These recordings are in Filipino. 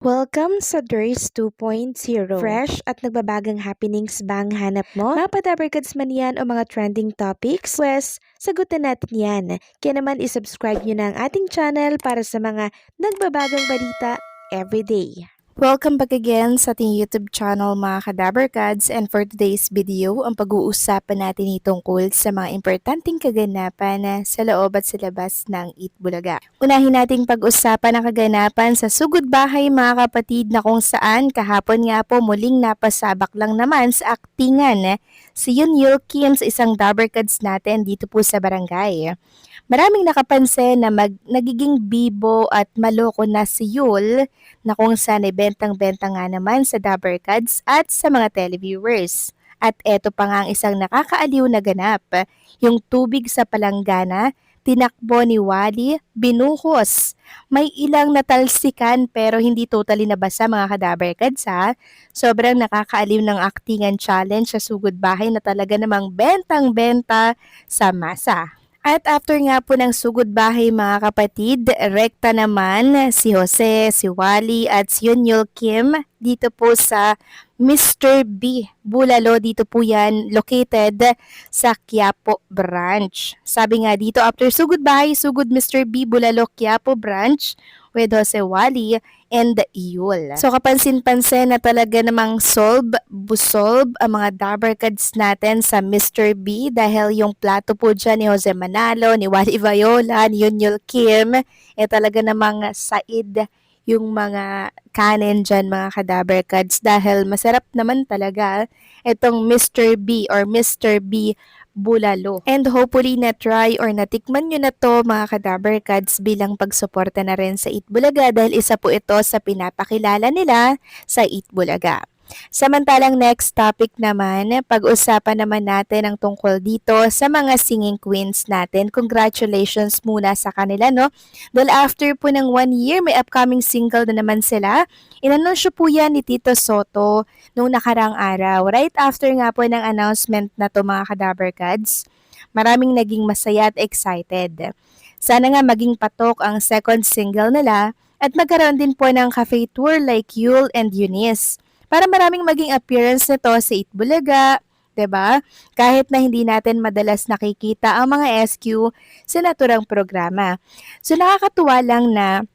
Welcome sa Durs 2.0. Fresh at nagbabagang happenings bang hanap mo? Mga padabarkads man yan o mga trending topics? Pwes, sagutin natin yan. Kaya naman isubscribe nyo na ang ating channel para sa mga nagbabagang balita everyday. Welcome back again sa ating YouTube channel mga Kadabarkads, and for today's video, ang pag-uusapan natin tungkol sa mga importanteng kaganapan sa loob at sa labas ng Eat Bulaga. Unahin nating pag-usapan ang kaganapan sa Sugod Bahay mga kapatid, na kung saan kahapon nga po muling napasabak lang naman sa aktingan si Yunyil Kim sa isang Dabarkads natin dito po sa barangay. Maraming nakapansin na nagiging bibo at maloko na si Yul, na kung saan ay bentang-benta nga naman sa Dabarkads at sa mga televiewers. At eto pa nga ang isang nakakaaliw na ganap, yung tubig sa palanggana, tinakbo ni Wally, binuhos. May ilang natalsikan pero hindi totally nabasa mga Kadabarkads ha. Sobrang nakakaaliw ng aktingan challenge sa Sugod Bahay na talaga namang bentang-benta sa masa. At after nga po ng Sugod Bahay mga kapatid, rekta naman si Jose, si Wally at si Yunyil Kim dito po sa Mr. B Bulalo. Dito po yan located sa Quiapo Branch. Sabi nga dito, after Sugod Bahay, Sugod Mr. B Bulalo Quiapo Branch with Jose, Wally and Yul. So kapansin-pansin na talaga namang busolb ang mga Dabarkads natin sa Mr. B dahil yung plato po dyan ni Jose Manalo, ni Wally Viola, ni Yunyil Kim, talaga namang said yung mga kanin dyan mga Kadabarkads dahil masarap naman talaga itong Mr. B or Mr. B Bulalo. And hopefully na-try or natikman nyo na to mga Kadabarkads bilang pagsuporta na rin sa Eat Bulaga dahil isa po ito sa pinapakilala nila sa Eat Bulaga. Samantalang next topic naman, pag-usapan naman natin ang tungkol dito sa mga singing queens natin. Congratulations muna sa kanila, no? Dahil after po ng 1 year, may upcoming single na naman sila. Inanunsyo po yan ni Tito Soto nung nakarang araw. Right after nga po ng announcement na to mga Kadabarkads, maraming naging masaya at excited. Sana nga maging patok ang second single nila at magkaroon din po ng cafe tour like Yul and Eunice, para maraming maging appearance nito sa Eat Bulaga, 'di ba? Kahit na hindi natin madalas nakikita ang mga SQ sa naturang programa. So nakakatuwa lang na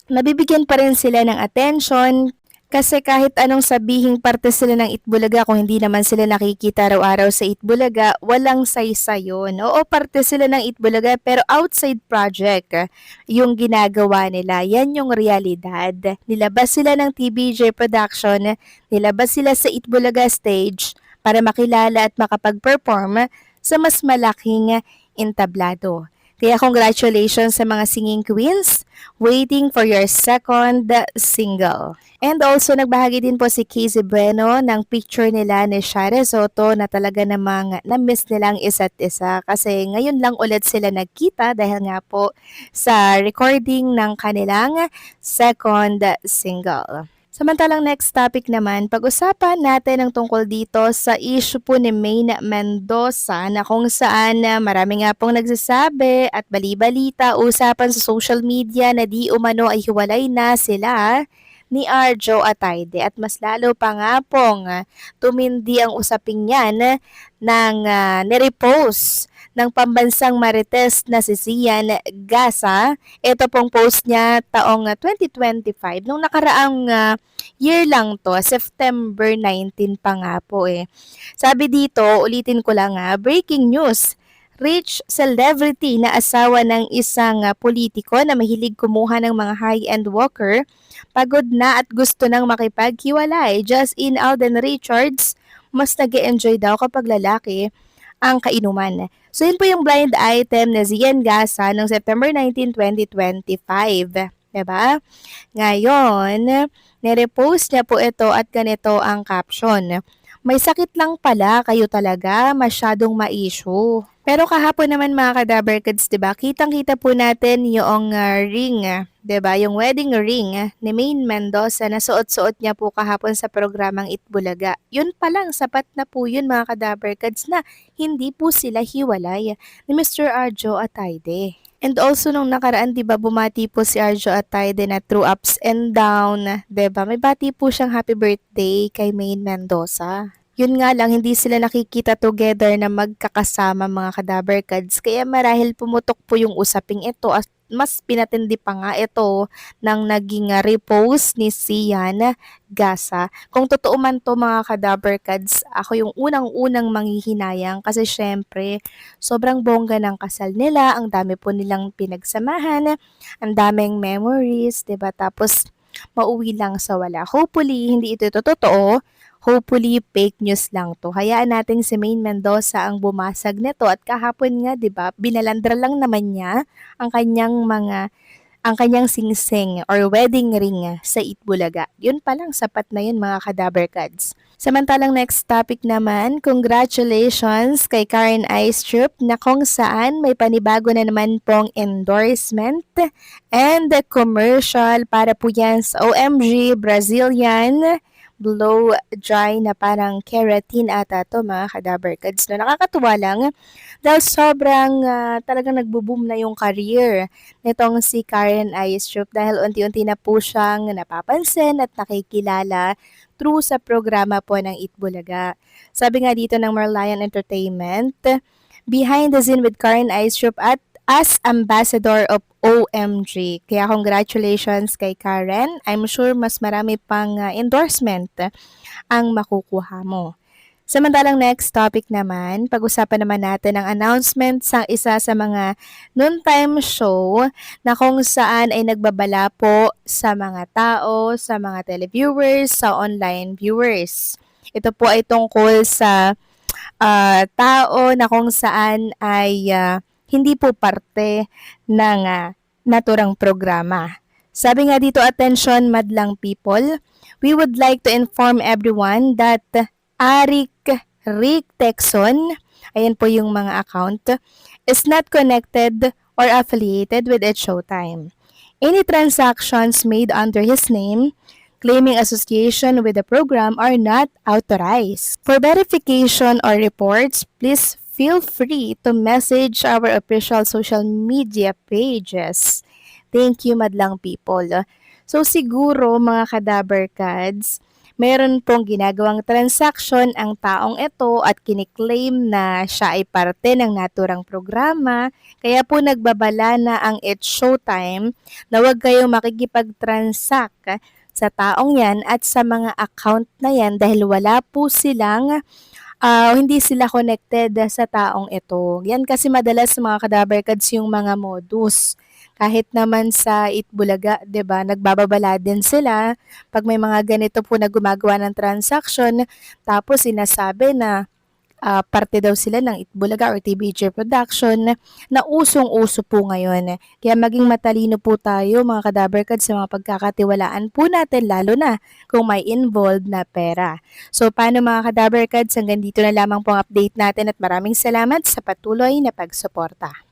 nabibigyan pa rin sila ng attention kasi kahit anong sabihing parte sila ng Eat Bulaga, kung hindi naman sila nakikita araw-araw sa Eat Bulaga, walang say-say yun. Oo, parte sila ng Eat Bulaga pero outside project yung ginagawa nila. Yan yung realidad. Nilabas sila ng TBJ production, nilabas sila sa Eat Bulaga stage para makilala at makapag-perform sa mas malaking entablado. Kaya congratulations sa mga singing queens waiting for your second single. And also nagbahagi din po si Casey Bueno ng picture nila ni Shara Soto na talaga namang na-miss nilang isa't isa kasi ngayon lang ulit sila nagkita dahil nga po sa recording ng kanilang second single. Samantalang next topic naman, pag-usapan natin ang tungkol dito sa issue po ni Maine Mendoza na kung saan marami nga pong nagsasabi at bali-balita, usapan sa social media na di umano ay hiwalay na sila ni Arjo Atayde at mas lalo pa nga pong tumindi ang usaping yan ng nirepost ng pambansang marites na si Sian Gasa. Ito pong post niya taong 2025. Nung nakaraang year lang to, September 19 pa nga po Sabi dito, ulitin ko lang breaking news. Rich celebrity na asawa ng isang politiko na mahilig kumuha ng mga high-end walker, pagod na at gusto nang makipaghiwalay. Just in Alden Richards, mas nag-enjoy daw kapag lalaki ang kainuman. So yun po yung blind item na Sian Gasa noong September 19, 2025. Diba? Ngayon, nirepost niya po ito at ganito ang caption. May sakit lang pala, kayo talaga, masyadong ma-issue. Pero kahapon naman mga Kadabarkads, diba, kitang-kita po natin yung ring, diba, yung wedding ring ni Maine Mendoza na suot-suot niya po kahapon sa programang Eat Bulaga. Yun pa lang, sapat na po yun mga Kadabarkads na hindi po sila hiwalay ni Mr. Arjo Atayde. And also nung nakaraan 'di ba bumati po si Arjo Atayde na through ups and down, 'di ba? May bati po siyang happy birthday kay Maine Mendoza. Yun nga lang hindi sila nakikita together na magkakasama mga Kadaberkads kaya marahil pumutok po yung usaping ito at mas pinatindi pa nga ito ng naging repost ni Sian Gasa. Kung totoo man to mga Kadaberkads, ako yung unang-unang manghihinayang kasi syempre sobrang bongga ng kasal nila, ang dami po nilang pinagsamahan, ang daming memories, 'di ba? Tapos mauwi lang sa wala. Hopefully hindi ito totoo. Hopefully fake news lang 'to. Hayaan natin si Maine Mendoza ang bumasag nito at kahapon nga 'di ba, binalandra lang naman niya ang ang kanyang singsing or wedding ring sa Itbulaga. Yun pa lang, sapat na yun mga Kadaberkads. Samantalang next topic naman, congratulations kay Karen Aistrup na kung saan may panibago na naman pong endorsement and commercial para po yan sa OMG Brazilian blow dry na parang keratin ata to mga Kadaberkads. No, nakakatuwa lang dahil sobrang talagang nagbo-boom na yung career nitong si Karen Aistrup dahil unti-unti na po siyang napapansin at nakikilala through sa programa po ng Itbulaga. Sabi nga dito ng Merlion Entertainment, behind the scene with Karen Aistrup at as ambassador of OMG. Kaya congratulations kay Karen. I'm sure mas marami pang endorsement ang makukuha mo. Samantalang next topic naman, pag-usapan naman natin ang announcement sa isa sa mga noontime show na kung saan ay nagbabala po sa mga tao, sa mga televiewers, sa online viewers. Ito po ay tungkol sa tao na kung saan ay hindi po parte ng naturang programa. Sabi nga dito, attention madlang people, we would like to inform everyone that Rick Texon, ayan po yung mga account, is not connected or affiliated with its Showtime. Any transactions made under his name claiming association with the program are not authorized. For verification or reports, please feel free to message our official social media pages. Thank you, madlang people. So siguro mga Kadaberkads, meron pong ginagawang transaction ang taong ito at kiniklaim na siya ay parte ng naturang programa. Kaya po nagbabala na ang It's Showtime na huwag kayong makikipag-transact sa taong yan at sa mga account na yan dahil wala po silang hindi sila connected sa taong ito. Yan kasi madalas mga Kadaberkads yung mga modus. Kahit naman sa Itbulaga, 'di ba, nagbababala din sila pag may mga ganito po na gumagawa ng transaction tapos sinasabi na parte daw sila ng Itbulaga or TBJ Production na usong-uso po ngayon. Kaya maging matalino po tayo mga Kadaberkads sa mga pagkakatiwalaan po natin lalo na kung may involved na pera. So paano mga Kadaberkads, hanggang dito na lamang po ang update natin at maraming salamat sa patuloy na pagsuporta.